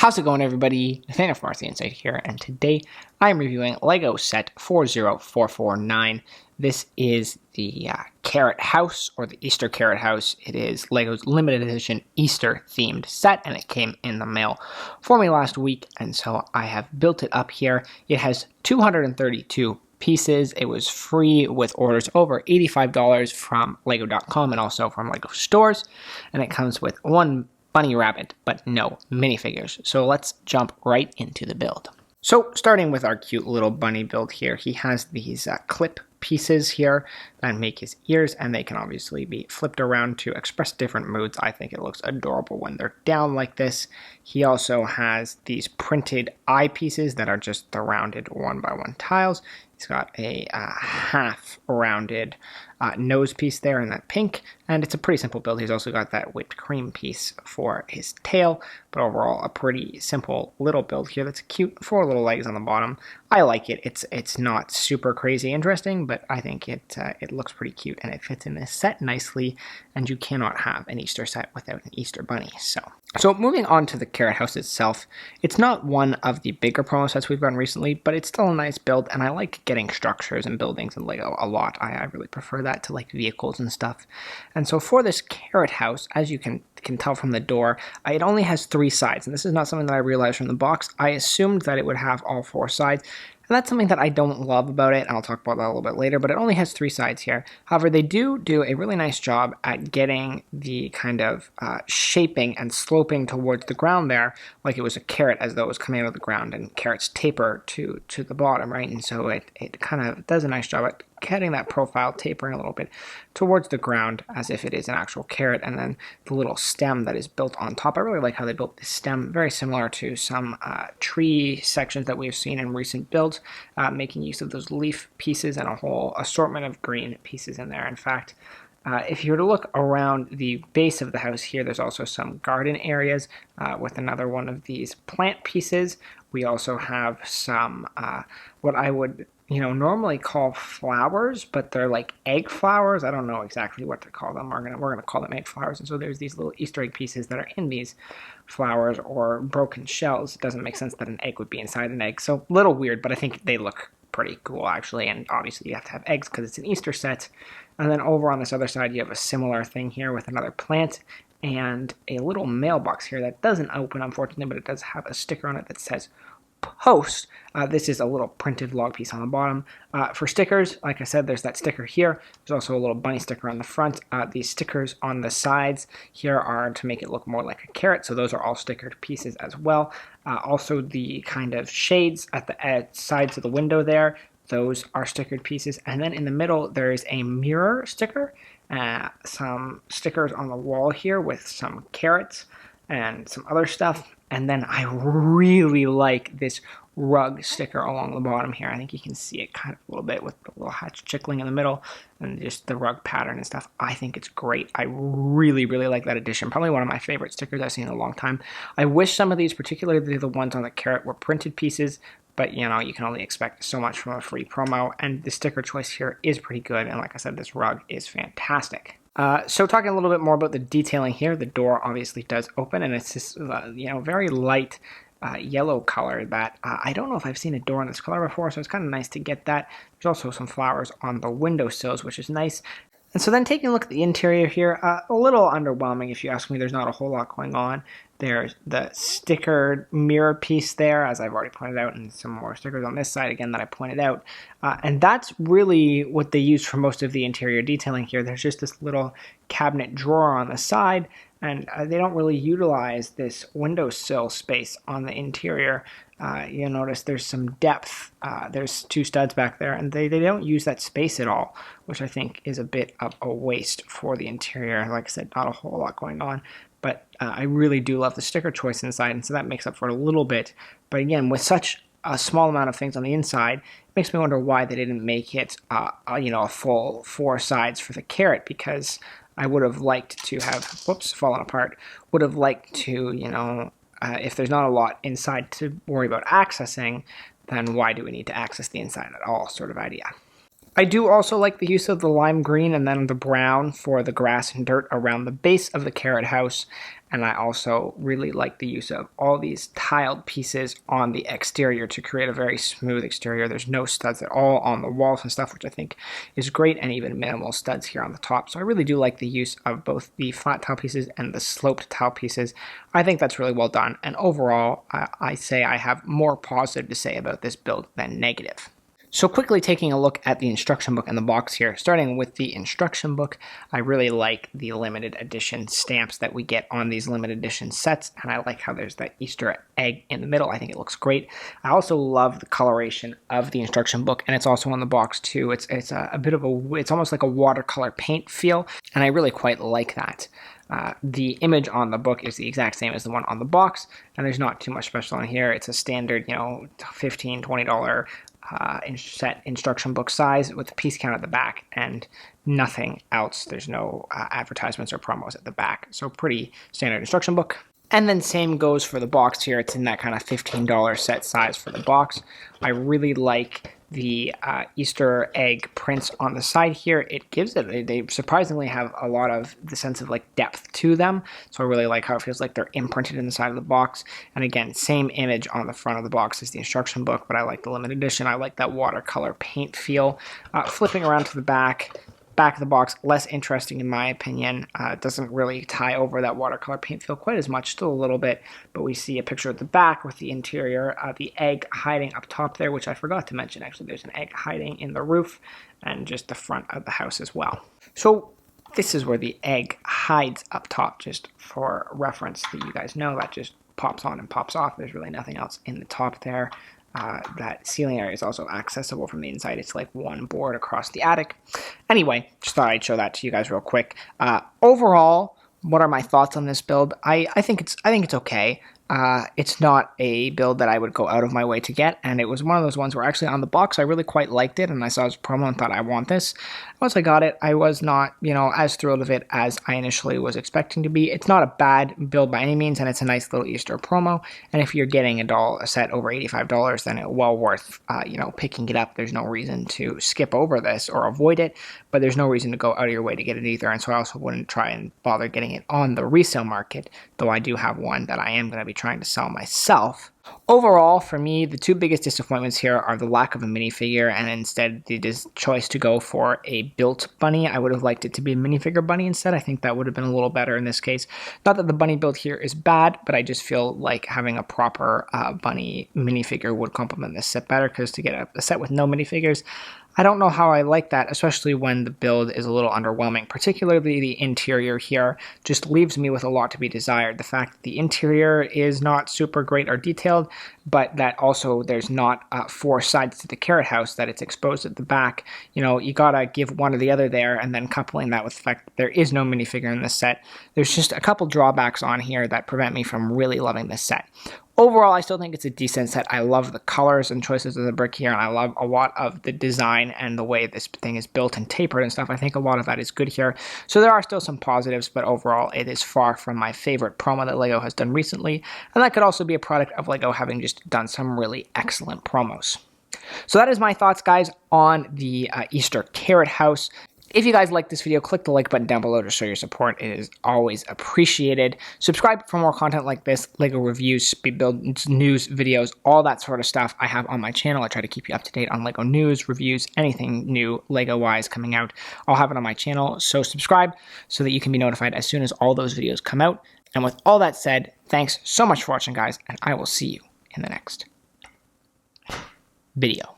How's it going, everybody? Nathaniel from RCInsight here, and today I'm reviewing LEGO set 40449. This is the Carrot House, or the Easter Carrot House. It is LEGO's limited edition Easter-themed set, and it came in the mail for me last week, and so I have built it up here. It has 232 pieces. It was free with orders over $85 from Lego.com and also from LEGO stores, and it comes with one bunny rabbit, but no minifigures. So let's jump right into the build. So starting with our cute little bunny build here, he has these clip pieces here that make his ears, and they can obviously be flipped around to express different moods. I think it looks adorable when they're down like this. He also has these printed eye pieces that are just the rounded 1x1 tiles. He's got a half rounded nose piece there in that pink, and it's a pretty simple build. He's also got that whipped cream piece for his tail, but overall a pretty simple little build here that's cute. 4 little legs on the bottom. I like it. It's not super crazy interesting, but I think it looks pretty cute, and it fits in this set nicely, and you cannot have an Easter set without an Easter bunny. So moving on to the Carrot House itself, it's not one of the bigger promo sets we've gotten recently, but it's still a nice build, and I like getting structures and buildings in LEGO a lot. I really prefer that to like vehicles and stuff. And so for this Carrot House, as you can tell from the door, it only has 3 sides, and this is not something that I realized from the box. I assumed that it would have all 4 sides, and that's something that I don't love about it, and I'll talk about that a little bit later, but it only has 3 sides here. However, they do a really nice job at getting the kind of shaping and sloping towards the ground there, like it was a carrot as though it was coming out of the ground, and carrots taper to the bottom, right? And so it kind of does a nice job at getting that profile tapering a little bit towards the ground as if it is an actual carrot, and then the little stem that is built on top. I really like how they built this stem, very similar to some tree sections that we've seen in recent builds, making use of those leaf pieces and a whole assortment of green pieces in there. In fact, if you were to look around the base of the house here, there's also some garden areas with another one of these plant pieces. We also have some what I would normally call flowers, but they're like egg flowers. I don't know exactly what to call them. We're gonna call them egg flowers. And so there's these little Easter egg pieces that are in these flowers or broken shells. It doesn't make sense that an egg would be inside an egg. So a little weird, but I think they look pretty cool actually. And obviously you have to have eggs because it's an Easter set. And then over on this other side, you have a similar thing here with another plant and a little mailbox here that doesn't open, unfortunately, but it does have a sticker on it that says post. This is a little printed log piece on the bottom. For stickers, like I said, there's that sticker here. There's also a little bunny sticker on the front. These stickers on the sides here are to make it look more like a carrot, so those are all stickered pieces as well. Also the kind of shades at the sides of the window there, those are stickered pieces. And then in the middle, there is a mirror sticker, some stickers on the wall here with some carrots and some other stuff. And then I really like this rug sticker along the bottom here. I think you can see it kind of a little bit with the little hatch chickling in the middle and just the rug pattern and stuff. I think it's great. I really, really like that addition. Probably one of my favorite stickers I've seen in a long time. I wish some of these, particularly the ones on the carrot, were printed pieces, but you can only expect so much from a free promo, and the sticker choice here is pretty good, and like I said, this rug is fantastic. So talking a little bit more about the detailing here, the door obviously does open, and it's this very light yellow color that I don't know if I've seen a door in this color before, so it's kind of nice to get that. There's also some flowers on the windowsills, which is nice. And so then taking a look at the interior here, a little underwhelming if you ask me. There's not a whole lot going on. There's the stickered mirror piece there, as I've already pointed out, and some more stickers on this side again that I pointed out. And that's really what they use for most of the interior detailing here. There's just this little cabinet drawer on the side, and they don't really utilize this windowsill space on the interior. You'll notice there's some depth. There's 2 studs back there, and they don't use that space at all, which I think is a bit of a waste for the interior. Like I said, not a whole lot going on, but I really do love the sticker choice inside, and so that makes up for it a little bit. But again, with such a small amount of things on the inside, it makes me wonder why they didn't make it a full 4 sides for the carrot, because I would have liked to have, fallen apart, would have liked to, if there's not a lot inside to worry about accessing, then why do we need to access the inside at all, sort of idea. I do also like the use of the lime green and then the brown for the grass and dirt around the base of the Carrot House. And I also really like the use of all these tiled pieces on the exterior to create a very smooth exterior. There's no studs at all on the walls and stuff, which I think is great, and even minimal studs here on the top. So I really do like the use of both the flat tile pieces and the sloped tile pieces. I think that's really well done. And overall, I say I have more positive to say about this build than negative. So quickly taking a look at the instruction book and the box here, starting with the instruction book, I really like the limited edition stamps that we get on these limited edition sets, and I like how there's that Easter egg in the middle. I think it looks great. I also love the coloration of the instruction book, and it's also on the box too. It's a bit of it's almost like a watercolor paint feel, and I really quite like that. The image on the book is the exact same as the one on the box, and there's not too much special on here. It's a standard, $15, $20 set instruction book size with a piece count at the back and nothing else. There's no advertisements or promos at the back. So pretty standard instruction book. And then same goes for the box here. It's in that kind of $15 set size for the box. I really like the Easter egg prints on the side here. It gives it, they surprisingly have a lot of the sense of like depth to them. So I really like how it feels like they're imprinted in the side of the box. And again, same image on the front of the box as the instruction book, but I like the limited edition. I like that watercolor paint feel. Flipping around to the back of the box, less interesting in my opinion. It doesn't really tie over that watercolor paint feel quite as much, still a little bit, but we see a picture at the back with the interior, the egg hiding up top there, which I forgot to mention. Actually, there's an egg hiding in the roof and just the front of the house as well. So this is where the egg hides up top, just for reference that you guys know. That just pops on and pops off. There's really nothing else in the top there. That ceiling area is also accessible from the inside. It's like one board across the attic. Anyway, just thought I'd show that to you guys real quick. Overall, what are my thoughts on this build? I think it's okay. It's not a build that I would go out of my way to get, and it was one of those ones where actually on the box I really quite liked it, and I saw his promo and thought I want this. Once I got it, I was not, as thrilled of it as I initially was expecting to be. It's not a bad build by any means, and it's a nice little Easter promo, and if you're getting a set over $85, then it's well worth, picking it up. There's no reason to skip over this or avoid it, but there's no reason to go out of your way to get it either, and so I also wouldn't try and bother getting it on the resale market, though I do have one that I am going to be trying to sell myself. Overall, for me, the two biggest disappointments here are the lack of a minifigure and instead the choice to go for a built bunny. I would have liked it to be a minifigure bunny instead. I think that would have been a little better in this case. Not that the bunny build here is bad, but I just feel like having a proper bunny minifigure would complement this set better, because to get a set with no minifigures, I don't know how I like that, especially when the build is a little underwhelming. Particularly the interior here just leaves me with a lot to be desired. The fact that the interior is not super great or detailed, but that also there's not 4 sides to the carrot house, that it's exposed at the back. You gotta give one or the other there, and then coupling that with the fact that there is no minifigure in this set. There's just a couple drawbacks on here that prevent me from really loving this set. Overall, I still think it's a decent set. I love the colors and choices of the brick here, and I love a lot of the design and the way this thing is built and tapered and stuff. I think a lot of that is good here. So there are still some positives, but overall, it is far from my favorite promo that LEGO has done recently, and that could also be a product of LEGO having just done some really excellent promos. So that is my thoughts, guys, on the Easter Carrot House. If you guys like this video, click the like button down below to show your support. It is always appreciated. Subscribe for more content like this, LEGO reviews, speed build news videos, all that sort of stuff I have on my channel. I try to keep you up to date on LEGO news, reviews, anything new LEGO-wise coming out. I'll have it on my channel, so subscribe so that you can be notified as soon as all those videos come out. And with all that said, thanks so much for watching, guys, and I will see you in the next video.